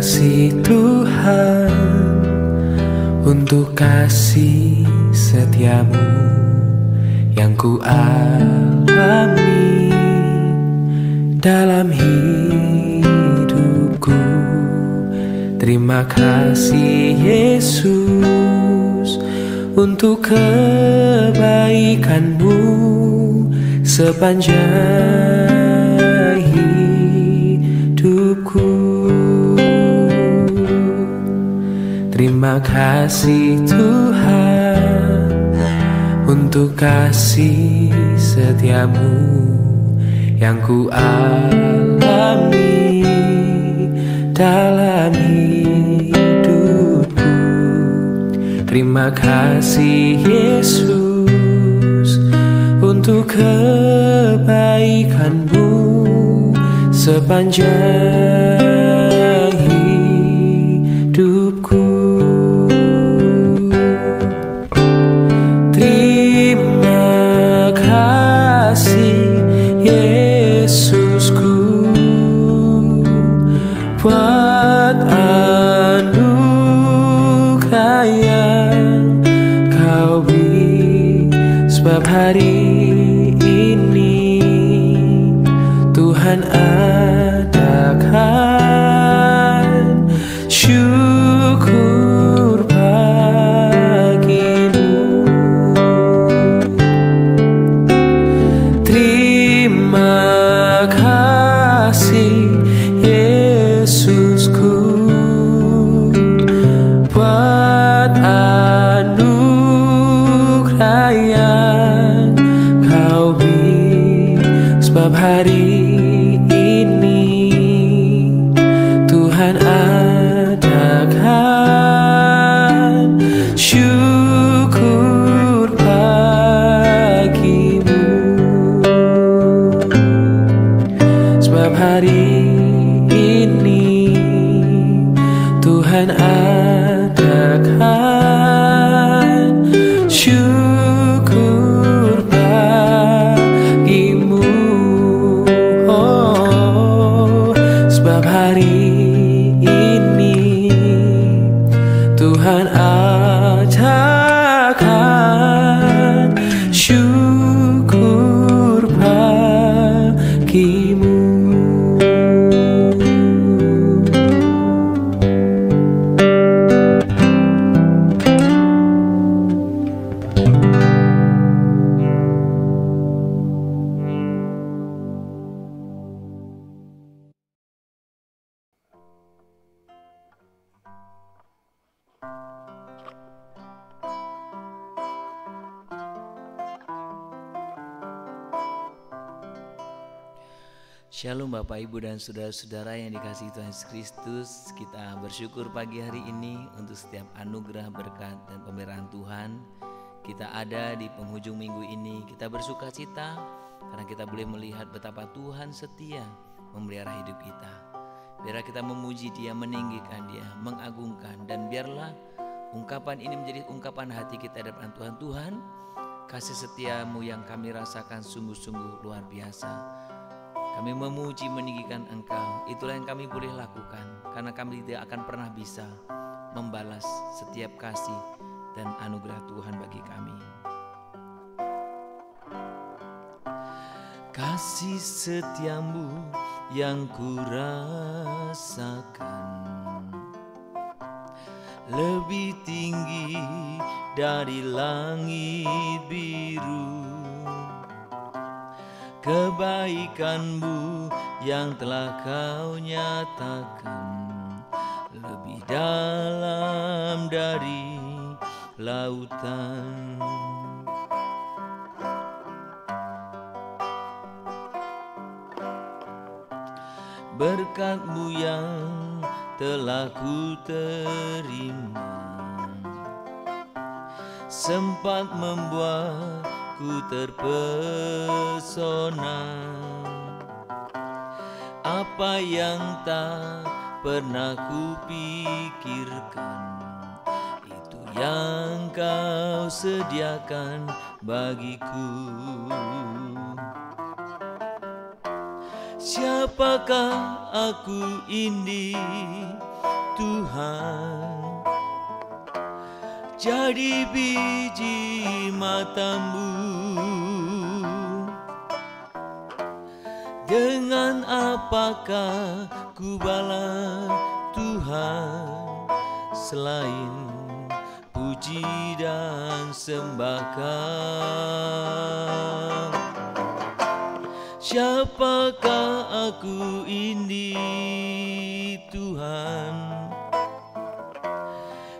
kasih Tuhan untuk kasih setiamu yang ku alami dalam hidupku. Terima kasih Yesus untuk kebaikanmu sepanjang hidupku. Terima kasih Tuhan untuk kasih setiamu yang ku alami dalam hidupku. Terima kasih Yesus untuk kebaikanmu sepanjang hidupku. Terima kasih Yesusku buat anugerah yang kau beri, sebab hari ini Tuhan adakan syukur bagimu. Terima kasih Yesusku buat anugerah yang kau beri, sebab hari ini Tuhan adakan syukur bagimu. Sebab hari ini Tuhan adakan syukur bagimu. Oh, sebab hari ini Tuhan adakan syukur bagimu. Shalom Bapak Ibu dan saudara-saudara yang dikasihi Tuhan Yesus Kristus. Kita bersyukur pagi hari ini untuk setiap anugerah, berkat, dan pemeliharaan Tuhan. Kita ada di penghujung minggu ini. Kita bersuka cita karena kita boleh melihat betapa Tuhan setia memelihara hidup kita. Biarlah kita memuji Dia, meninggikan Dia, mengagungkan. Dan biarlah ungkapan ini menjadi ungkapan hati kita di depan Tuhan. Tuhan, kasih setiamu yang kami rasakan sungguh-sungguh luar biasa. Kami memuji, meninggikan Engkau. Itulah yang kami boleh lakukan, karena kami tidak akan pernah bisa membalas setiap kasih dan anugerah Tuhan bagi kami. Kasih setiamu yang kurasakan lebih tinggi dari langit biru. Kebaikanmu yang telah kau nyatakan lebih dalam dari lautan. Berkat-Mu yang telah ku terima sempat membuatku terpesona. Apa yang tak pernah kupikirkan, itu yang Kau sediakan bagiku. Siapakah aku ini Tuhan, jadi biji matamu. Dengan apakah ku balas Tuhan selain puji dan sembahkan? Siapakah aku ini Tuhan,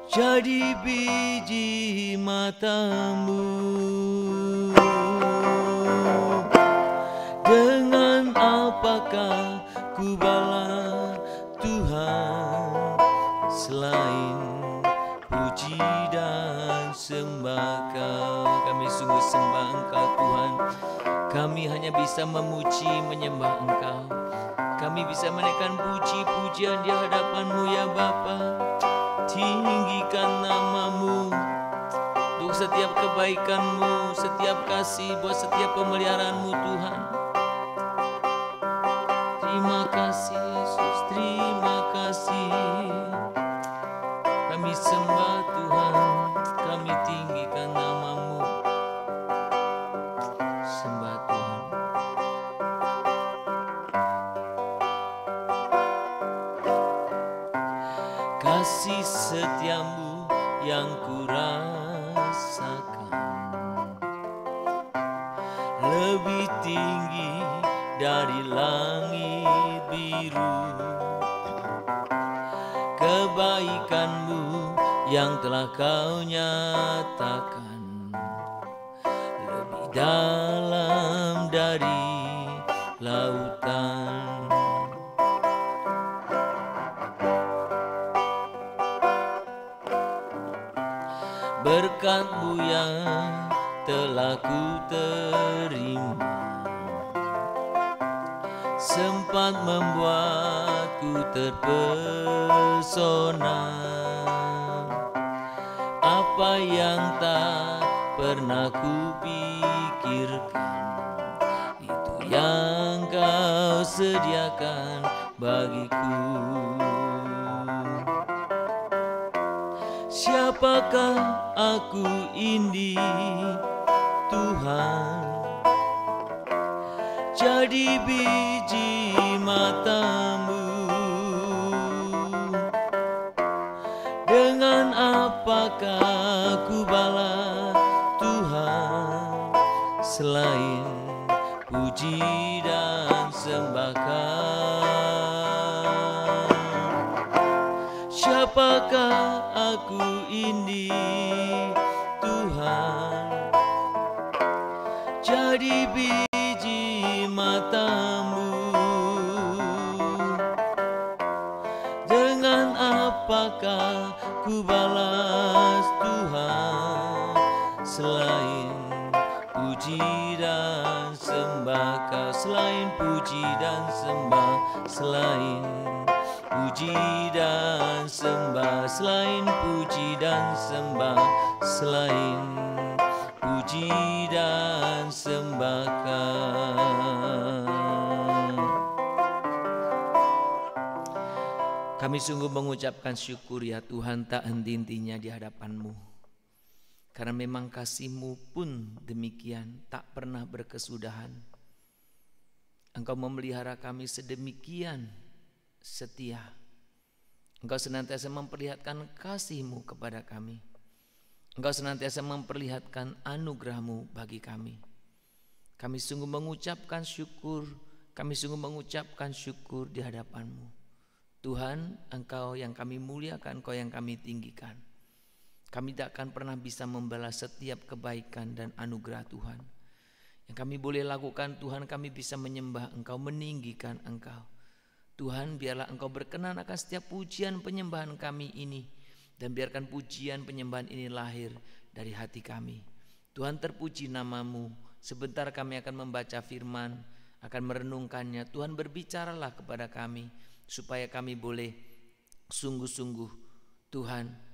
jadi biji matamu. Dengan apakah ku balas Tuhan selain puji dan sembah Kau? Kami sungguh sembah Engkau Tuhan. Kami hanya bisa memuji menyembah Engkau. Kami bisa menaikkan puji-pujian di hadapan-Mu ya Bapa. Tinggikan nama-Mu untuk setiap kebaikan-Mu, setiap kasih, buat setiap pemeliharaan-Mu Tuhan. Terima kasih Yesus, terima kasih. Kami sembah Tuhan, kami tinggikan nama-Mu. Sembah Tuhan. Kasih setiamu yang ku rasakan lebih tinggi dari langit biru. Kebaikan-Mu yang telah Kau nyatakan lebih dalam dari lautan. Berkat-Mu yang telah ku terima sempat membuatku terpesona. Apa yang tak pernah ku pikirkan, itu yang Kau sediakan bagiku. Siapakah aku ini Tuhan, jadi biji mata-Mu. Dengan apakah ku balas Tuhan selain puji dan sembahkan? Siapakah aku ini Tuhan, jadi biji mata-Mu. Dengan apakah ku balas Tuhan selain puji dan sembah Kau? Selain puji dan sembah, selain puji dan sembah, selain puji dan sembah, selain puji dan sembah Kau. Kami sungguh mengucapkan syukur ya Tuhan, tak henti-hentinya di hadapan-Mu. Karena memang kasih-Mu pun demikian, tak pernah berkesudahan. Engkau memelihara kami sedemikian setia. Engkau senantiasa memperlihatkan kasih-Mu kepada kami. Engkau senantiasa memperlihatkan anugerah-Mu bagi kami. Kami sungguh mengucapkan syukur, kami sungguh mengucapkan syukur di hadapan-Mu. Tuhan, Engkau yang kami muliakan, Engkau yang kami tinggikan. Kami tak akan pernah bisa membalas setiap kebaikan dan anugerah Tuhan. Yang kami boleh lakukan Tuhan, kami bisa menyembah Engkau, meninggikan Engkau. Tuhan, biarlah Engkau berkenan akan setiap pujian penyembahan kami ini. Dan biarkan pujian penyembahan ini lahir dari hati kami. Tuhan, terpuji nama-Mu. Sebentar kami akan membaca firman, akan merenungkannya. Tuhan, berbicaralah kepada kami, supaya kami boleh sungguh-sungguh Tuhan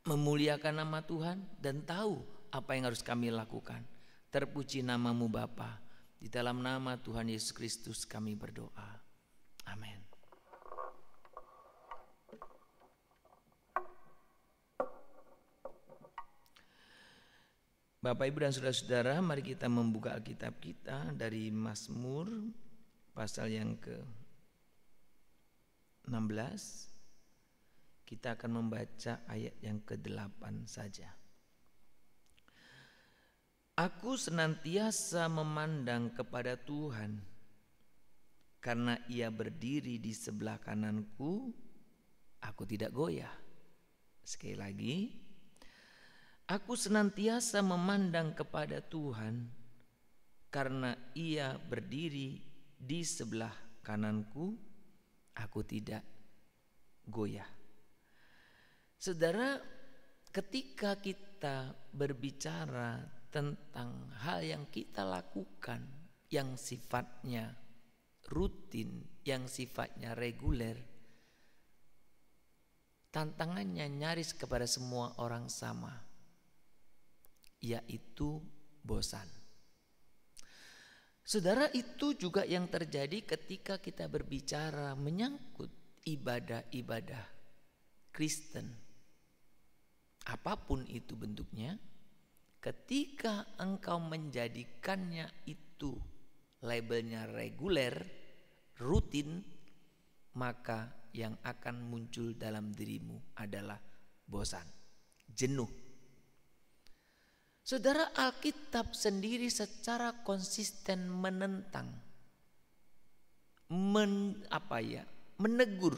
memuliakan nama Tuhan dan tahu apa yang harus kami lakukan. Terpuji nama-Mu Bapa. Di dalam nama Tuhan Yesus Kristus kami berdoa. Amin. Bapak, Ibu, dan saudara-saudara, mari kita membuka Alkitab kita dari Mazmur pasal yang ke-16. Kita akan membaca ayat yang ke-8 saja. Aku senantiasa memandang kepada Tuhan, karena Ia berdiri di sebelah kananku, aku tidak goyah. Sekali lagi, aku senantiasa memandang kepada Tuhan, karena Ia berdiri di sebelah kananku, aku tidak goyah. Saudara, ketika kita berbicara tentang hal yang kita lakukan yang sifatnya rutin, yang sifatnya reguler, tantangannya nyaris kepada semua orang sama, yaitu bosan. Saudara, itu juga yang terjadi ketika kita berbicara menyangkut ibadah-ibadah Kristen. Apapun itu bentuknya, ketika engkau menjadikannya itu labelnya reguler, rutin, maka yang akan muncul dalam dirimu adalah bosan, jenuh. Saudara, Alkitab sendiri secara konsisten menentang, menegur,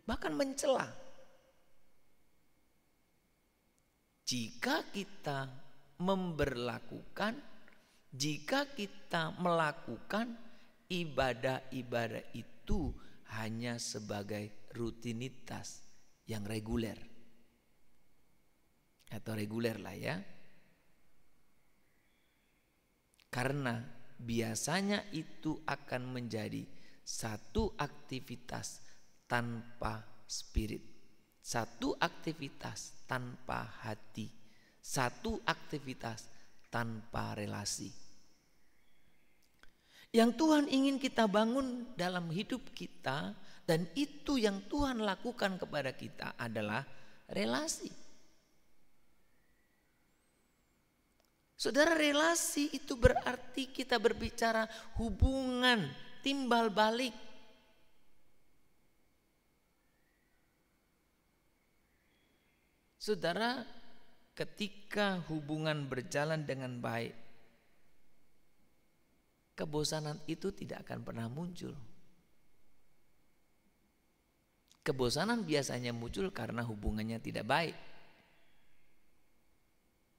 bahkan mencela. Jika kita melakukan ibadah-ibadah itu hanya sebagai rutinitas yang reguler. Atau reguler lah ya. Karena biasanya itu akan menjadi satu aktivitas tanpa spirit. Satu aktivitas tanpa hati, satu aktivitas tanpa relasi. Yang Tuhan ingin kita bangun dalam hidup kita, dan itu yang Tuhan lakukan kepada kita adalah relasi. Saudara, relasi itu berarti kita berbicara hubungan timbal balik. Saudara, ketika hubungan berjalan dengan baik, kebosanan itu tidak akan pernah muncul. Kebosanan biasanya muncul karena hubungannya tidak baik.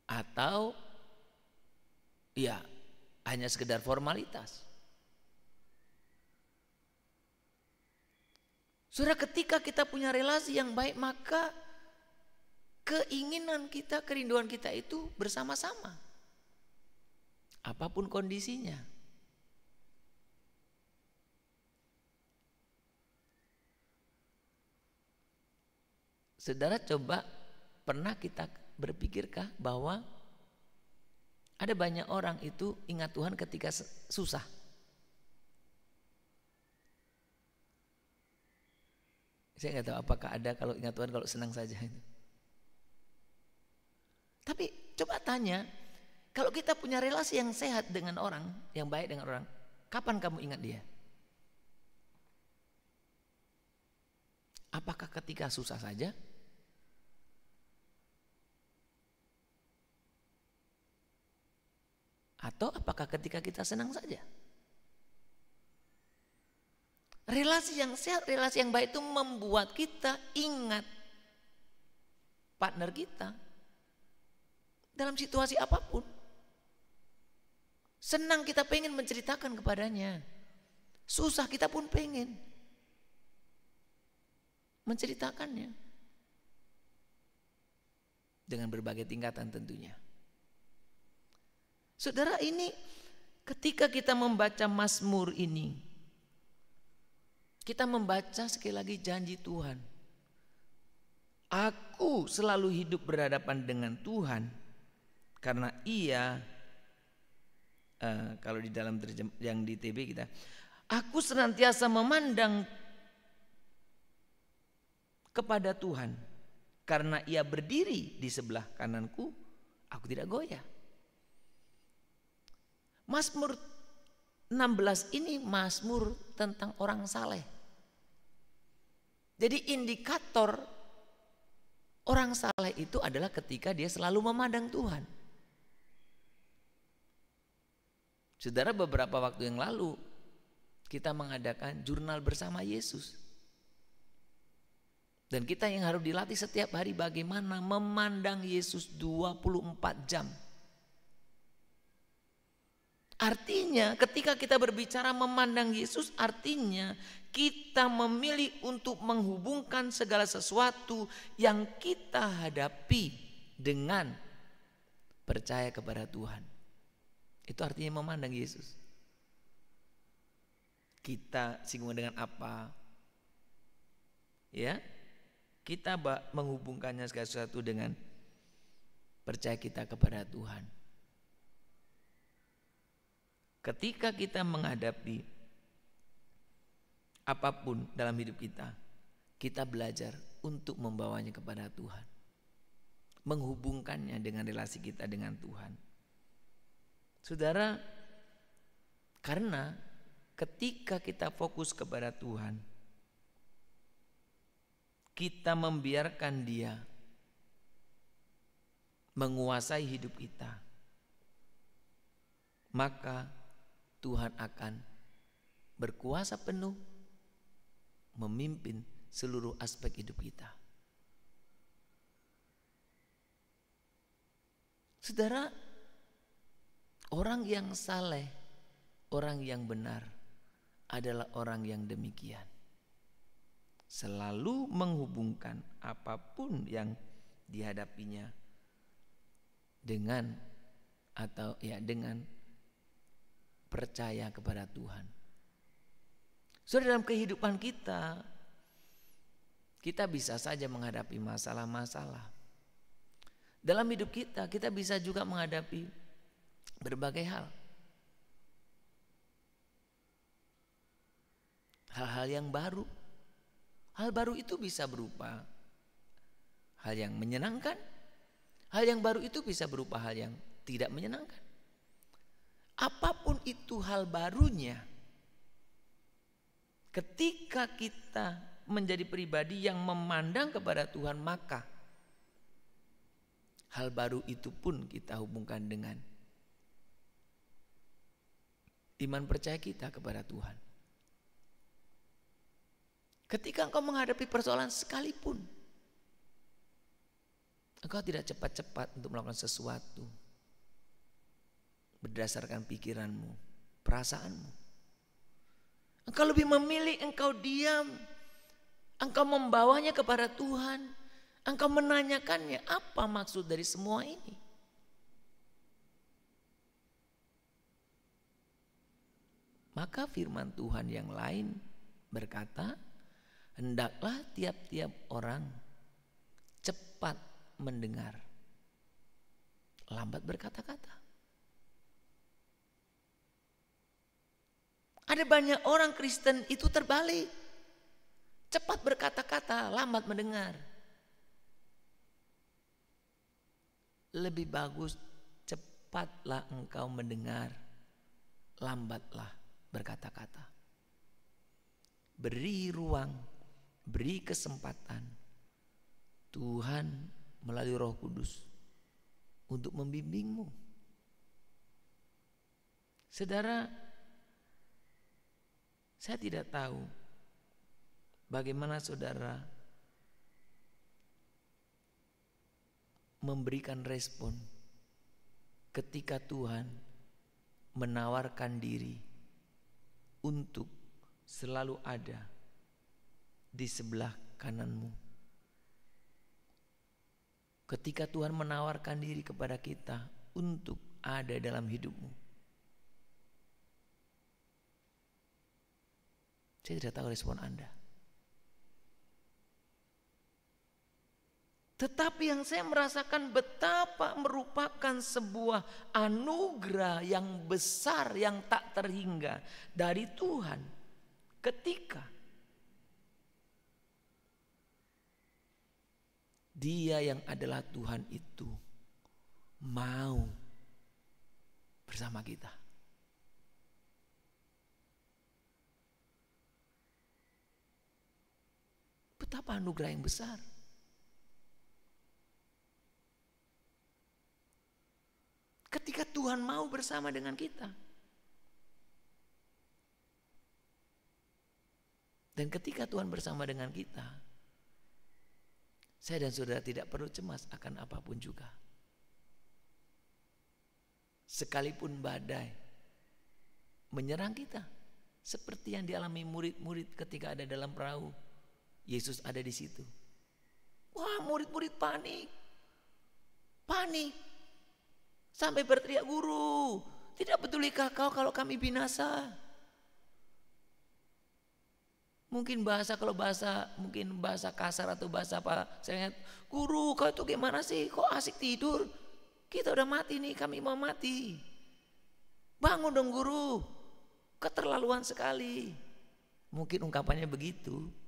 Atau ya hanya sekedar formalitas. Saudara, ketika kita punya relasi yang baik, maka keinginan kita, kerinduan kita itu bersama-sama. Apapun kondisinya. Saudara, coba pernah kita berpikirkah bahwa ada banyak orang itu ingat Tuhan ketika susah? Saya nggak tahu apakah ada kalau ingat Tuhan kalau senang saja itu. Tapi coba tanya, kalau kita punya relasi yang sehat dengan orang, yang baik dengan orang, kapan kamu ingat dia? Apakah ketika susah saja? Atau apakah ketika kita senang saja? Relasi yang sehat, relasi yang baik itu membuat kita ingat partner kita dalam situasi apapun. Senang kita pengen menceritakan kepadanya. Susah kita pun pengen menceritakannya. Dengan berbagai tingkatan tentunya. Saudara, ini ketika kita membaca Mazmur ini, kita membaca sekali lagi janji Tuhan. Aku selalu hidup berhadapan dengan Tuhan karena Ia, kalau di dalam yang di TB kita, aku senantiasa memandang kepada Tuhan karena Ia berdiri di sebelah kananku, aku tidak goyah. Mazmur 16 ini mazmur tentang orang saleh. Jadi indikator orang saleh itu adalah ketika dia selalu memandang Tuhan. Saudara, beberapa waktu yang lalu kita mengadakan jurnal bersama Yesus. Dan kita yang harus dilatih setiap hari bagaimana memandang Yesus 24 jam. Artinya ketika kita berbicara memandang Yesus, artinya kita memilih untuk menghubungkan segala sesuatu yang kita hadapi dengan percaya kepada Tuhan. Itu artinya memandang Yesus. Kita singgung dengan apa? Ya, kita menghubungkannya segala sesuatu dengan percaya kita kepada Tuhan. Ketika kita menghadapi apapun dalam hidup kita, kita belajar untuk membawanya kepada Tuhan. Menghubungkannya dengan relasi kita dengan Tuhan. Saudara, karena ketika kita fokus kepada Tuhan, kita membiarkan Dia menguasai hidup kita, maka Tuhan akan berkuasa penuh memimpin seluruh aspek hidup kita. Saudara, orang yang saleh, orang yang benar adalah orang yang demikian. Selalu menghubungkan apapun yang dihadapinya dengan percaya kepada Tuhan. Saudara, dalam kehidupan kita bisa saja menghadapi masalah-masalah. Dalam hidup kita bisa juga menghadapi berbagai hal. Hal-hal yang baru. Hal baru itu bisa berupa hal yang menyenangkan. Hal yang baru itu bisa berupa hal yang tidak menyenangkan. Apapun itu hal barunya, ketika kita menjadi pribadi yang memandang kepada Tuhan, maka hal baru itu pun kita hubungkan dengan iman percaya kita kepada Tuhan. Ketika engkau menghadapi persoalan sekalipun, engkau tidak cepat-cepat untuk melakukan sesuatu berdasarkan pikiranmu, perasaanmu. Engkau lebih memilih engkau diam, engkau membawanya kepada Tuhan, engkau menanyakannya apa maksud dari semua ini. Maka firman Tuhan yang lain berkata, hendaklah tiap-tiap orang cepat mendengar, lambat berkata-kata. Ada banyak orang Kristen itu terbalik. Cepat berkata-kata, lambat mendengar. Lebih bagus cepatlah engkau mendengar, lambatlah berkata-kata. Beri ruang, beri kesempatan Tuhan melalui Roh Kudus untuk membimbingmu. Saudara, saya tidak tahu bagaimana saudara memberikan respon ketika Tuhan menawarkan diri untuk selalu ada di sebelah kananmu. Ketika Tuhan menawarkan diri kepada kita untuk ada dalam hidupmu. Saya tidak tahu respon Anda. Tetapi yang saya merasakan betapa merupakan sebuah anugerah yang besar yang tak terhingga dari Tuhan ketika Dia yang adalah Tuhan itu mau bersama kita. Betapa anugerah yang besar. Ketika Tuhan mau bersama dengan kita. Dan ketika Tuhan bersama dengan kita, saya dan saudara tidak perlu cemas akan apapun juga. Sekalipun badai menyerang kita, seperti yang dialami murid-murid ketika ada dalam perahu, Yesus ada di situ. Wah, murid-murid panik. Sampai berteriak, "Guru, tidak pedulikah kau kalau kami binasa?" Mungkin mungkin bahasa kasar atau bahasa apa. Saya ingat, "Guru, kau itu gimana sih? Kok asik tidur? Kita udah mati nih, kami mau mati. Bangun dong guru, keterlaluan sekali." Mungkin ungkapannya begitu.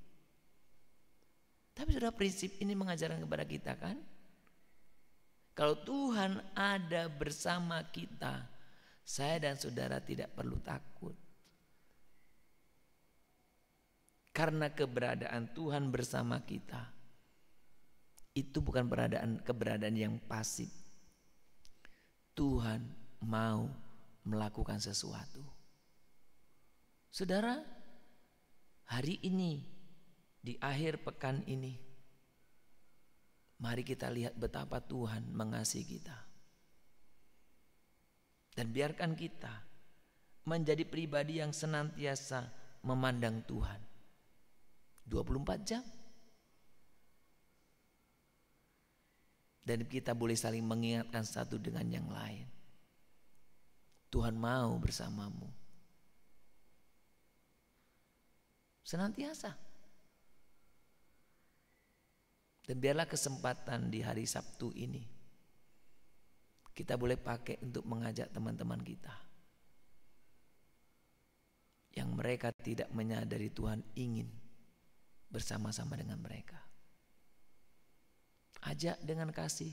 Tapi sudah prinsip ini mengajarkan kepada kita kan? Kalau Tuhan ada bersama kita, saya dan saudara tidak perlu takut. Karena keberadaan Tuhan bersama kita, itu bukan keberadaan yang pasif. Tuhan mau melakukan sesuatu. Saudara, hari ini, di akhir pekan ini, mari kita lihat betapa Tuhan mengasihi kita. Dan biarkan kita menjadi pribadi yang senantiasa memandang Tuhan 24 jam. Dan kita boleh saling mengingatkan satu dengan yang lain. Tuhan mau bersamamu. Senantiasa. Dan biarlah kesempatan di hari Sabtu ini kita boleh pakai untuk mengajak teman-teman kita yang mereka tidak menyadari Tuhan ingin bersama-sama dengan mereka. Ajak dengan kasih,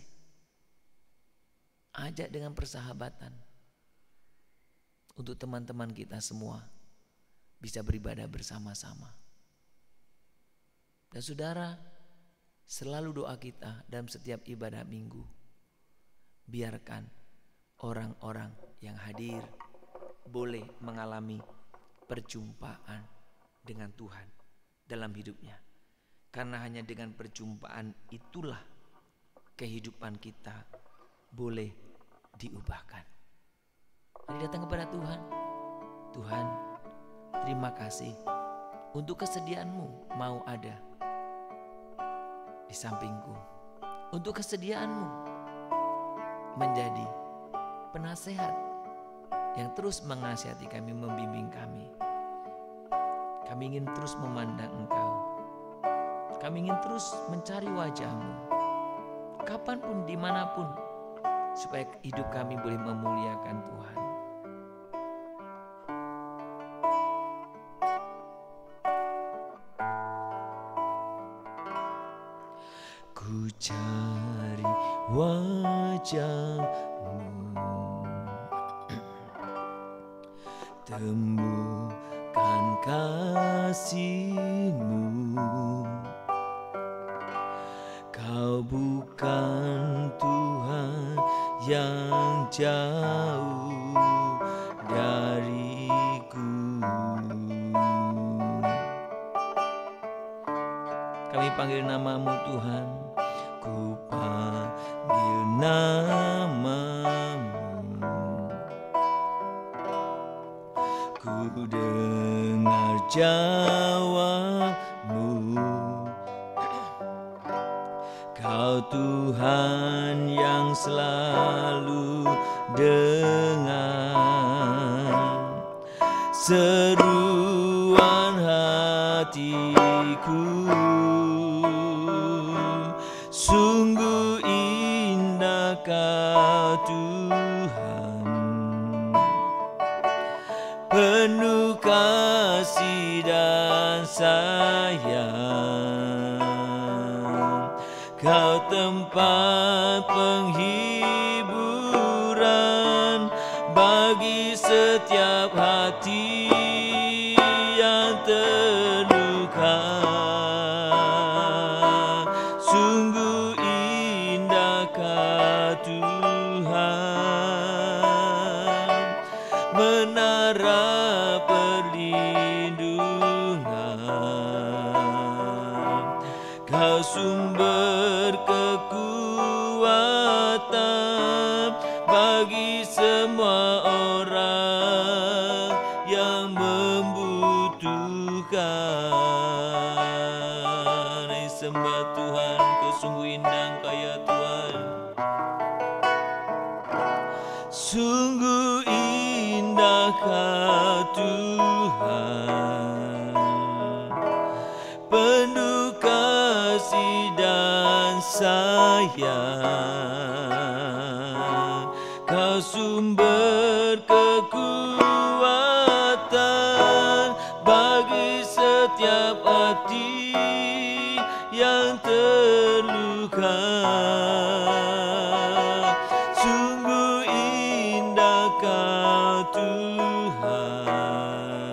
ajak dengan persahabatan untuk teman-teman kita semua bisa beribadah bersama-sama. Dan saudara, selalu doa kita dalam setiap ibadah minggu, biarkan orang-orang yang hadir boleh mengalami perjumpaan dengan Tuhan dalam hidupnya. Karena hanya dengan perjumpaan itulah kehidupan kita boleh diubahkan. Mari datang kepada Tuhan. Tuhan, terima kasih untuk kesediaanmu mau ada di sampingku, untuk kesediaanmu menjadi penasehat yang terus menasihati kami, membimbing kami. Kami ingin terus memandang Engkau. Kami ingin terus mencari wajah-Mu, kapanpun, dimanapun, supaya hidup kami boleh memuliakan Tuhan. Ku cari wajah-Mu, temukan kasih-Mu. Kau bukan Tuhan yang jauh dariku. Kami panggil nama-Mu Tuhan. Ku panggil nama-Mu. Ku dengar jawab-Mu. Kau Tuhan yang selalu dengar seruan hatiku. Sungguh indah Kau Tuhan, penuh kasih dan sayang. Kau tempat penghiburan bagi setiap hati yang terluka. sumber kekuatan bagi semua orang yang membutuhkan. Sembah Tuhan, Kau sungguh indah, Engkau ya Tuhan. Sungguh indah Kau Tuhan, penuh kasih dan sayang. Kau sumber kekuatan bagi setiap hati yang terluka. Sungguh indah Kau Tuhan,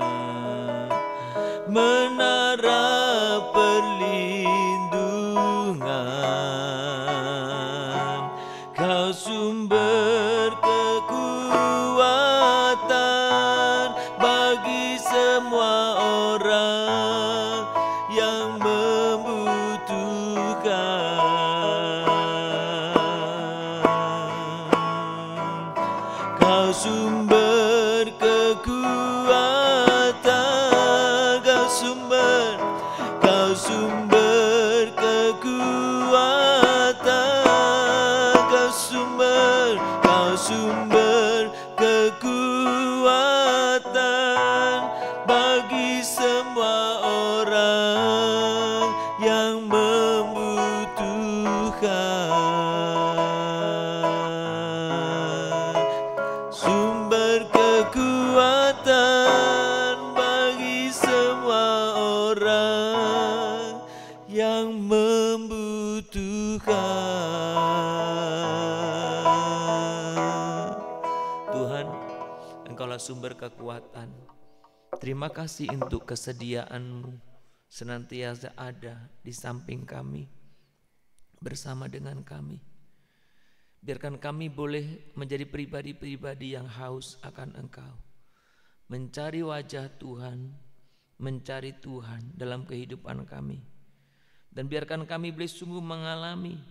menara perlindungan. Kau sumber kekuatan bagi semua orang yang membutuhkan. Kau sumber kekuatan, Kau sumber kekuatan, Kau sumber kekuatan bagi semua orang yang membutuhkan. Sumber kekuatan bagi semua orang yang membutuhkan. Tuhan, Engkaulah sumber kekuatan. Terima kasih untuk kesediaan-Mu senantiasa ada di samping kami, bersama dengan kami. Biarkan kami boleh menjadi pribadi-pribadi yang haus akan Engkau, mencari wajah Tuhan, mencari Tuhan dalam kehidupan kami. Dan biarkan kami boleh sungguh mengalami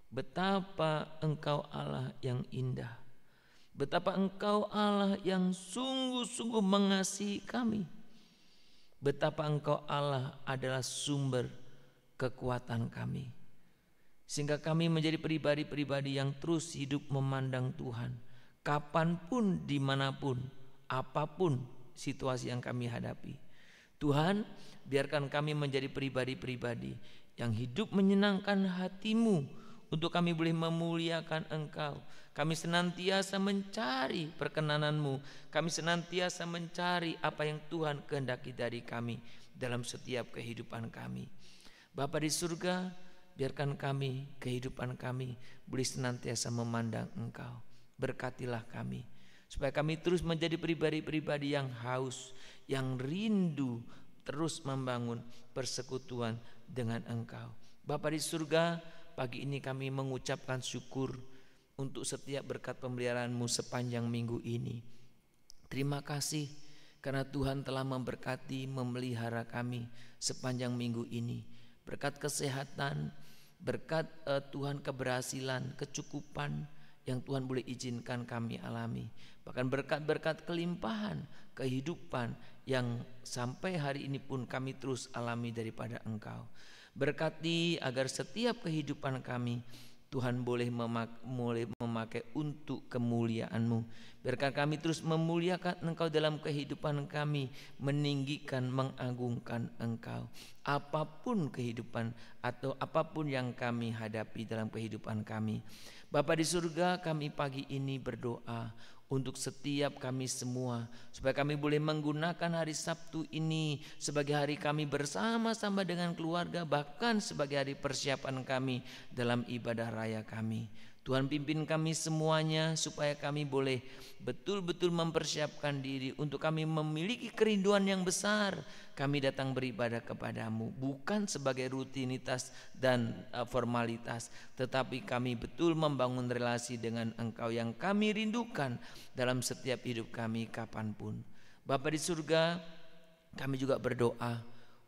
betapa Engkau Allah yang indah, betapa Engkau Allah yang sungguh-sungguh mengasihi kami, betapa Engkau Allah adalah sumber kekuatan kami. Sehingga kami menjadi pribadi-pribadi yang terus hidup memandang Tuhan, kapanpun, dimanapun, apapun situasi yang kami hadapi. Tuhan, biarkan kami menjadi pribadi-pribadi yang hidup menyenangkan hati-Mu, untuk kami boleh memuliakan Engkau. Kami senantiasa mencari perkenanan-Mu, kami senantiasa mencari apa yang Tuhan kehendaki dari kami dalam setiap kehidupan kami. Bapa di surga, biarkan kami, kehidupan kami boleh senantiasa memandang Engkau. Berkatilah kami, supaya kami terus menjadi pribadi-pribadi yang haus, yang rindu terus membangun persekutuan dengan Engkau. Bapa di surga, pagi ini kami mengucapkan syukur untuk setiap berkat pemeliharaan-Mu sepanjang minggu ini. Terima kasih karena Tuhan telah memberkati, memelihara kami sepanjang minggu ini. Berkat kesehatan, berkat Tuhan keberhasilan, kecukupan yang Tuhan boleh izinkan kami alami. Bahkan berkat-berkat kelimpahan kehidupan yang sampai hari ini pun kami terus alami daripada Engkau. Berkati agar setiap kehidupan kami Tuhan boleh memakai untuk kemuliaan-Mu. Biarkan kami terus memuliakan Engkau dalam kehidupan kami, meninggikan, mengagungkan Engkau. Apapun kehidupan atau apapun yang kami hadapi dalam kehidupan kami. Bapa di surga, kami pagi ini berdoa untuk setiap kami semua, supaya kami boleh menggunakan hari Sabtu ini sebagai hari kami bersama-sama dengan keluarga, bahkan sebagai hari persiapan kami dalam ibadah raya kami. Tuhan pimpin kami semuanya supaya kami boleh betul-betul mempersiapkan diri untuk kami memiliki kerinduan yang besar. Kami datang beribadah kepadamu bukan sebagai rutinitas dan formalitas, tetapi kami betul membangun relasi dengan Engkau yang kami rindukan dalam setiap hidup kami kapanpun. Bapa di surga, kami juga berdoa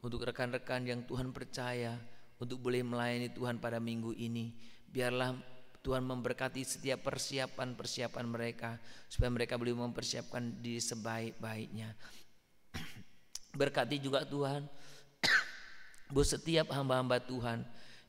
untuk rekan-rekan yang Tuhan percaya untuk boleh melayani Tuhan pada minggu ini. Biarlah Tuhan memberkati setiap persiapan mereka, supaya mereka boleh mempersiapkan diri sebaik-baiknya. Berkati juga Tuhan buat setiap hamba-hamba Tuhan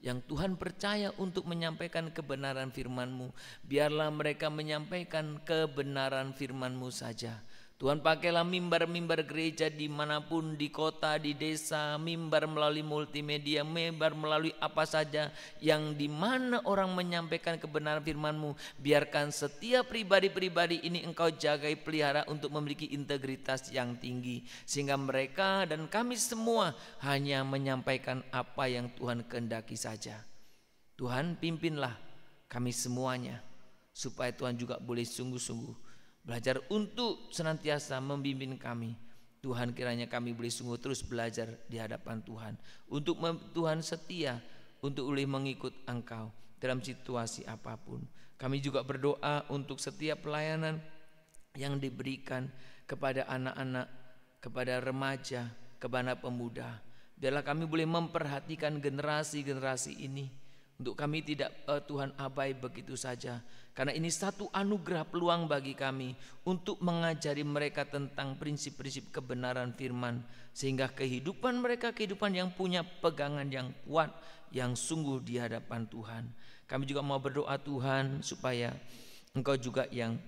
yang Tuhan percaya untuk menyampaikan kebenaran firman-Mu. Biarlah mereka menyampaikan kebenaran firman-Mu saja. Tuhan, pakailah mimbar-mimbar gereja dimanapun, di kota, di desa, mimbar melalui multimedia, mimbar melalui apa saja yang dimana orang menyampaikan kebenaran firman-Mu. Biarkan setiap pribadi-pribadi ini Engkau jagai pelihara untuk memiliki integritas yang tinggi, sehingga mereka dan kami semua hanya menyampaikan apa yang Tuhan kehendaki saja. Tuhan, pimpinlah kami semuanya, supaya Tuhan juga boleh sungguh-sungguh belajar untuk senantiasa membimbing kami. Tuhan, kiranya kami boleh sungguh terus belajar di hadapan Tuhan, untuk Tuhan setia untuk boleh mengikut Engkau dalam situasi apapun. Kami juga berdoa untuk setiap pelayanan yang diberikan kepada anak-anak, kepada remaja, kepada pemuda. Biarlah kami boleh memperhatikan generasi-generasi ini, untuk kami tidak Tuhan abai begitu saja. Karena ini satu anugerah peluang bagi kami untuk mengajari mereka tentang prinsip-prinsip kebenaran firman, sehingga kehidupan mereka kehidupan yang punya pegangan yang kuat, yang sungguh di hadapan Tuhan. Kami juga mau berdoa Tuhan, supaya Engkau juga yang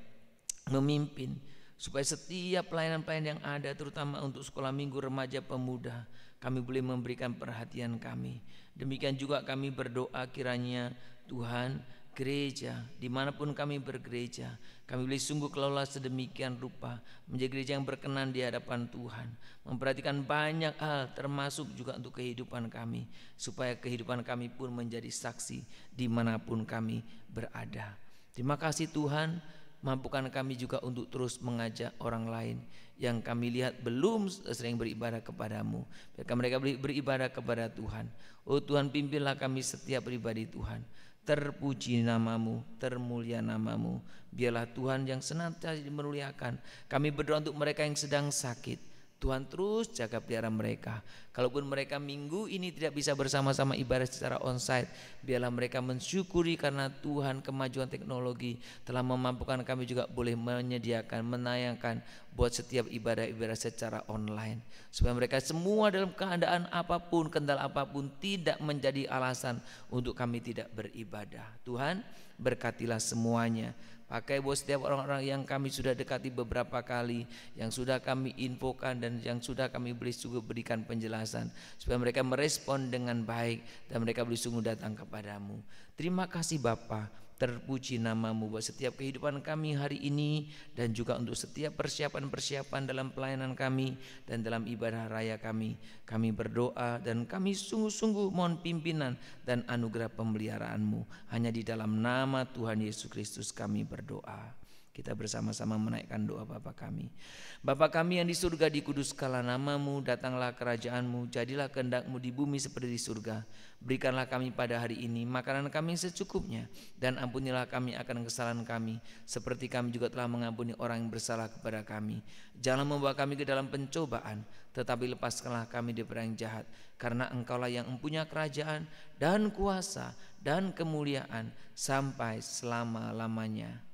memimpin, supaya setiap pelayanan-pelayanan yang ada, terutama untuk sekolah minggu, remaja, pemuda, kami boleh memberikan perhatian kami. Demikian juga kami berdoa kiranya Tuhan, gereja dimanapun kami bergereja, kami boleh sungguh kelola sedemikian rupa menjadi gereja yang berkenan di hadapan Tuhan, memperhatikan banyak hal termasuk juga untuk kehidupan kami, supaya kehidupan kami pun menjadi saksi dimanapun kami berada. Terima kasih Tuhan, mampukan kami juga untuk terus mengajak orang lain yang kami lihat belum sering beribadah kepadamu, biarkan mereka beribadah kepada Tuhan. Oh Tuhan, pimpinlah kami setiap pribadi Tuhan. Terpuji namamu, termulia namamu. Biarlah Tuhan yang senantiasa dimuliakan. Kami berdoa untuk mereka yang sedang sakit, Tuhan terus jaga pelihara mereka. Kalaupun mereka minggu ini tidak bisa bersama-sama ibadah secara onsite, biarlah mereka mensyukuri karena Tuhan kemajuan teknologi telah memampukan kami juga boleh menyediakan, menayangkan buat setiap ibadah-ibadah secara online, supaya mereka semua dalam keadaan apapun, kendala apapun, tidak menjadi alasan untuk kami tidak beribadah. Tuhan, berkatilah semuanya. Pakai buat setiap orang-orang yang kami sudah dekati beberapa kali, yang sudah kami infokan dan yang sudah kami berikan penjelasan, supaya mereka merespon dengan baik dan mereka boleh sungguh datang kepadamu. Terima kasih Bapa, terpuji namamu buat setiap kehidupan kami hari ini, dan juga untuk setiap persiapan-persiapan dalam pelayanan kami dan dalam ibadah raya kami. Kami berdoa dan kami sungguh-sungguh mohon pimpinan dan anugerah pemeliharaanmu. Hanya di dalam nama Tuhan Yesus Kristus kami berdoa. Kita bersama-sama menaikkan doa Bapa kami. Bapa kami yang di surga, dikuduskanlah namamu, datanglah kerajaanmu, jadilah kehendak-Mu di bumi seperti di surga. Berikanlah kami pada hari ini makanan kami secukupnya, dan ampunilah kami akan kesalahan kami, seperti kami juga telah mengampuni orang yang bersalah kepada kami. Jangan membawa kami ke dalam pencobaan, tetapi lepaskanlah kami dari yang jahat, karena Engkaulah yang mempunyai kerajaan dan kuasa dan kemuliaan sampai selama-lamanya.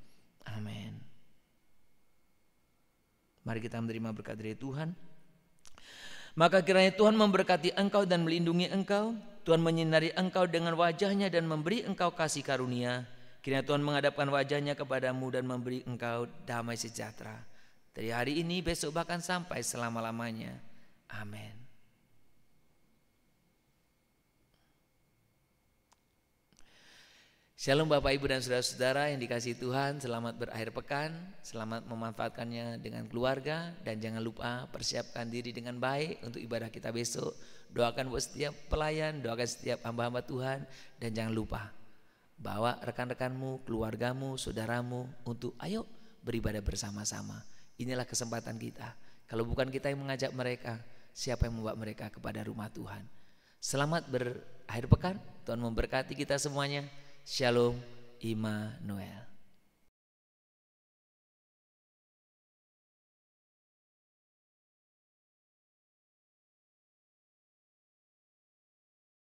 Amin. Mari kita menerima berkat dari Tuhan. Maka kiranya Tuhan memberkati engkau dan melindungi engkau. Tuhan menyinari engkau dengan wajahnya dan memberi engkau kasih karunia. Kiranya Tuhan menghadapkan wajahnya kepadamu dan memberi engkau damai sejahtera, dari hari ini, besok, bahkan sampai selama-lamanya. Amin. Shalom Bapak Ibu dan saudara-saudara yang dikasihi Tuhan, selamat berakhir pekan, selamat memanfaatkannya dengan keluarga, dan jangan lupa persiapkan diri dengan baik untuk ibadah kita besok. Doakan buat setiap pelayan, doakan setiap hamba-hamba Tuhan, dan jangan lupa bawa rekan-rekanmu, keluargamu, saudaramu untuk ayo beribadah bersama-sama. Inilah kesempatan kita. Kalau bukan kita yang mengajak mereka, siapa yang membawa mereka kepada rumah Tuhan? Selamat berakhir pekan, Tuhan memberkati kita semuanya. Shalom Immanuel.